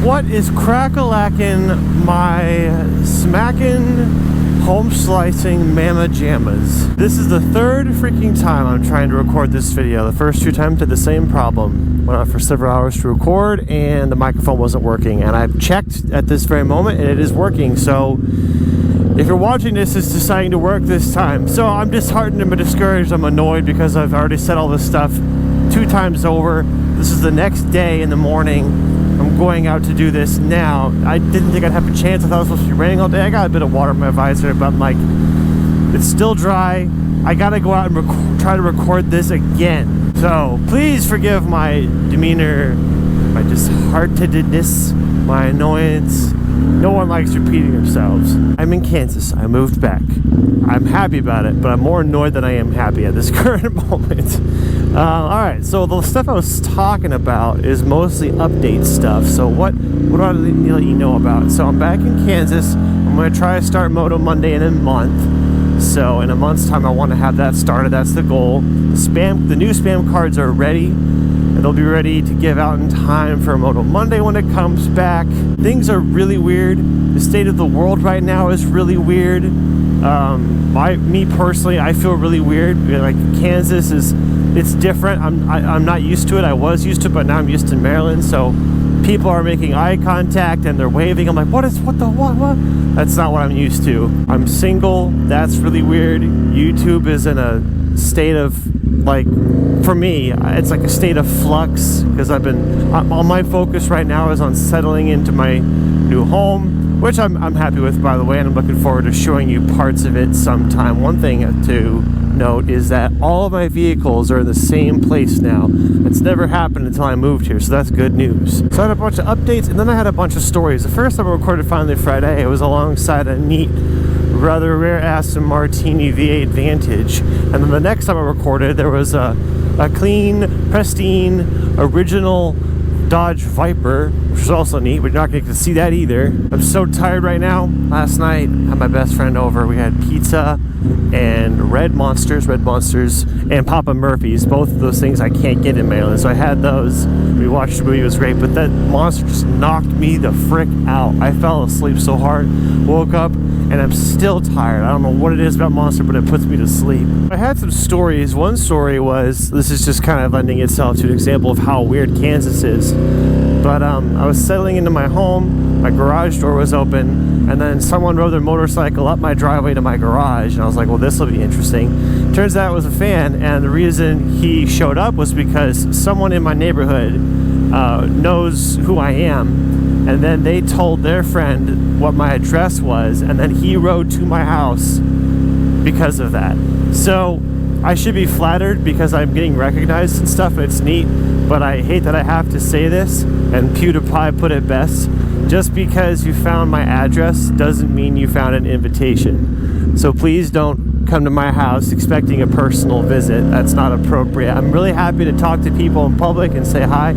What is crack-a-lackin' my smackin' home slicing mama jammas? This is the third freaking time I'm trying to record this video. The first two times had the same problem. Went out for several hours to record and the microphone wasn't working. And I've checked at this very moment and it is working. So if you're watching this, it's deciding to work this time. So I'm disheartened, I'm discouraged, I'm annoyed because I've already said all this stuff 2 times over. This is the next day in the morning. I'm going out to do this now. I didn't think I'd have a chance. I thought it was supposed to be raining all day. I got a bit of water in my visor, but I'm like, it's still dry. I gotta go out and try to record this again. So please forgive my demeanor, my disheartedness, my annoyance. No one likes repeating themselves. I'm in Kansas. I moved back. I'm happy about it, but I'm more annoyed than I am happy at this current moment. Alright, so the stuff I was talking about is mostly update stuff. So what do I need to let you know about? So I'm back in Kansas. I'm going to try to start Moto Monday in a month. So in a month's time, I want to have that started. That's the goal. The new spam cards are ready. And they'll be ready to give out in time for Moto Monday when it comes back. Things are really weird. The state of the world right now is really weird. Me personally, I feel really weird. Like Kansas it's different. I'm not used to it. I was used to it, but now I'm used to Maryland. So people are making eye contact and they're waving. I'm like, what? That's not what I'm used to. I'm single. That's really weird. YouTube is in a state of, like, for me, it's like a state of flux because all my focus right now is on settling into my new home, which I'm happy with, by the way, and I'm looking forward to showing you parts of it sometime. One thing to note is that all of my vehicles are in the same place now. It's never happened until I moved here, so that's good news. So I had a bunch of updates, and then I had a bunch of stories. The first time I recorded Finally Friday, it was alongside a neat, rather rare Aston Martini V8 Vantage, and then the next time I recorded, there was a clean, pristine, original Dodge Viper, which is also neat, but you're not going to see that either. I'm so tired right now. Last night, I had my best friend over. We had pizza and Red Monsters, and Papa Murphy's. Both of those things I can't get in Maryland, so I had those. We watched the movie, it was great, but that Monster just knocked me the frick out. I fell asleep so hard, woke up, and I'm still tired. I don't know what it is about Monster, but it puts me to sleep. I had some stories. One story was, this is just kind of lending itself to an example of how weird Kansas is. But I was settling into my home, my garage door was open, and then someone rode their motorcycle up my driveway to my garage, and I was like, well, this will be interesting. Turns out it was a fan, and the reason he showed up was because someone in my neighborhood knows who I am, and then they told their friend what my address was, and then he rode to my house because of that. So I should be flattered because I'm getting recognized and stuff, and it's neat, but I hate that I have to say this, and PewDiePie put it best: just because you found my address doesn't mean you found an invitation. So please don't come to my house expecting a personal visit. That's not appropriate. I'm really happy to talk to people in public and say hi.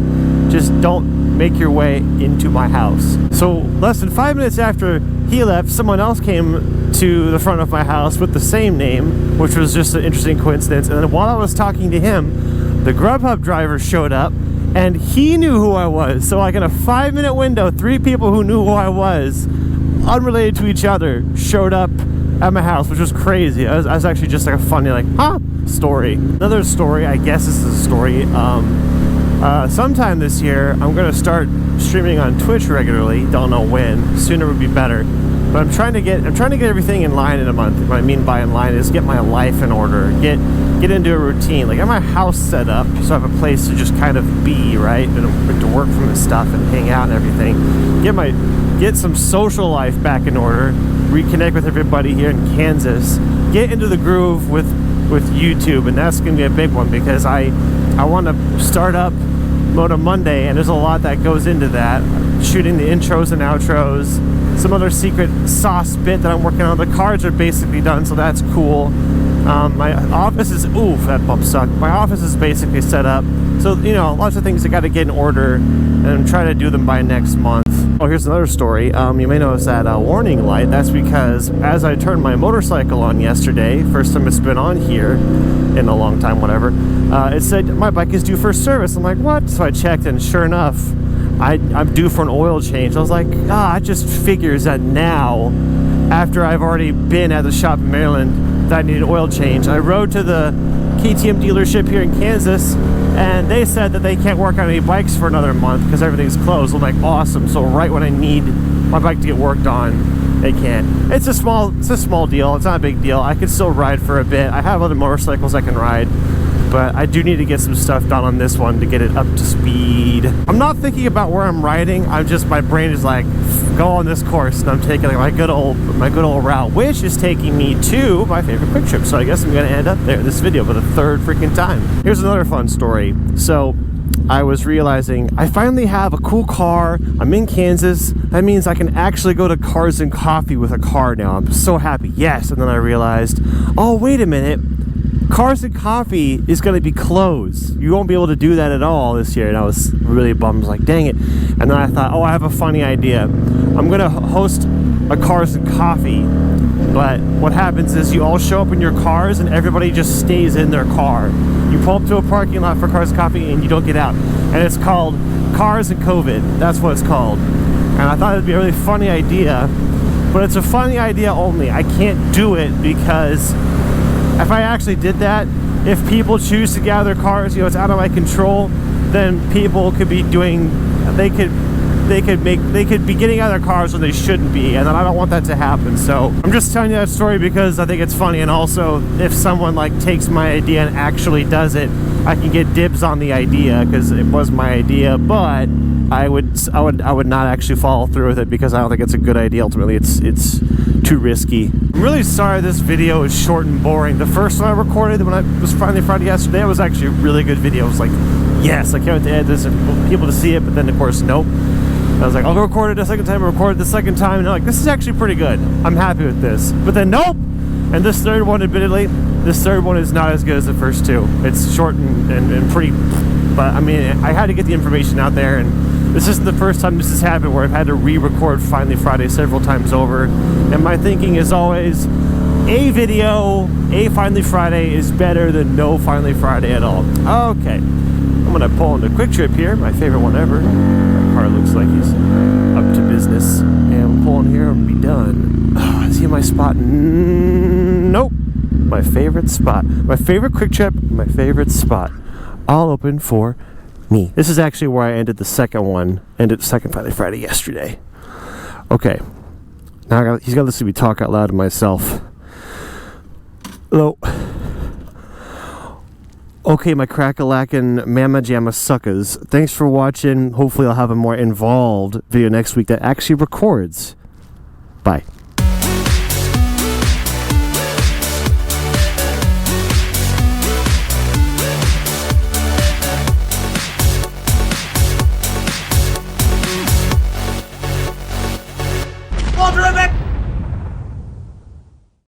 Just don't make your way into my house. So less than 5 minutes after he left, someone else came to the front of my house with the same name, which was just an interesting coincidence. And then while I was talking to him, the Grubhub driver showed up and he knew who I was. So like in a 5-minute window, 3 people who knew who I was, unrelated to each other, showed up at my house, which was crazy. I was actually just like a funny, like, story. Another story, I guess this is a story. Sometime this year, I'm going to start streaming on Twitch regularly. Don't know when. Sooner would be better. But I'm trying to get everything in line in a month. What I mean by in line is get my life in order, get into a routine. Like, I have my house set up, so I have a place to just kind of be, right, and to work from and stuff and hang out and everything. Get some social life back in order. Reconnect with everybody here in Kansas. Get into the groove with YouTube, and that's going to be a big one because I want to start up Moto Monday, and there's a lot that goes into that. Shooting the intros and outros, some other secret sauce bit that I'm working on. The cards are basically done, so that's cool. My office is, that bump sucked. My office is basically set up. So, you know, lots of things I got to get in order and try to do them by next month. Oh, here's another story. You may notice that warning light. That's because as I turned my motorcycle on yesterday, first time it's been on here in a long time, whatever, it said my bike is due for service. I'm like, what? So I checked, and sure enough, I'm due for an oil change. I was like, it just figures that now, after I've already been at the shop in Maryland, that I need an oil change. I rode to the KTM dealership here in Kansas, and they said that they can't work on any bikes for another month because everything's closed. I'm like, awesome. So right when I need my bike to get worked on, they can't. It's a small deal. It's not a big deal. I can still ride for a bit. I have other motorcycles I can ride, but I do need to get some stuff done on this one to get it up to speed. I'm not thinking about where I'm riding. My brain is like, go on this course, and I'm taking like my good old route, which is taking me to my favorite Quick Trip. So I guess I'm gonna end up there this video for the third freaking time. Here's another fun story. So I was realizing I finally have a cool car. I'm in Kansas. That means I can actually go to Cars and Coffee with a car now. I'm so happy. Yes. And then I realized, oh, wait a minute. Cars and Coffee is going to be closed. You won't be able to do that at all this year. And I was really bummed. I was like, dang it. And then I thought, oh, I have a funny idea. I'm going to host a Cars and Coffee. But what happens is you all show up in your cars and everybody just stays in their car. You pull up to a parking lot for Cars and Coffee and you don't get out. And it's called Cars and COVID. That's what it's called. And I thought it'd be a really funny idea. But it's a funny idea only. I can't do it because if I actually did that, if people choose to get out of their cars, you know, it's out of my control, then people could be doing, they could be getting out of their cars when they shouldn't be, and then I don't want that to happen. So I'm just telling you that story because I think it's funny, and also if someone like takes my idea and actually does it, I can get dibs on the idea because it was my idea, but I would not actually follow through with it because I don't think it's a good idea. Ultimately, it's too risky. I'm really sorry this video is short and boring. The first one I recorded when I was finally Friday yesterday, it was actually a really good video. It was like, yes, I can't wait to edit this and people to see it, but then of course, nope. I was like, I'll record it a second time. I recorded the second time, and I'm like, this is actually pretty good. I'm happy with this. But then, nope! And this third one, admittedly, this third one is not as good as the first two. It's short and pretty, but I mean, I had to get the information out there, and this isn't the first time this has happened where I've had to re-record Finally Friday several times over. And my thinking is always, a video, a Finally Friday is better than no Finally Friday at all. Okay, I'm gonna pull into Quick Trip here, my favorite one ever. My car looks like he's up to business. And we'll pull in here and be done. Oh, is he my spot? Nope. My favorite spot. My favorite Quick Trip, my favorite spot. All open for me. This is actually where I ended the second one, ended the second Finally Friday yesterday. Okay. Now he's got to listen to me talk out loud to myself. Hello. Okay, my crack-a-lackin' mamma jamma suckers. Thanks for watching. Hopefully I'll have a more involved video next week that actually records. Bye.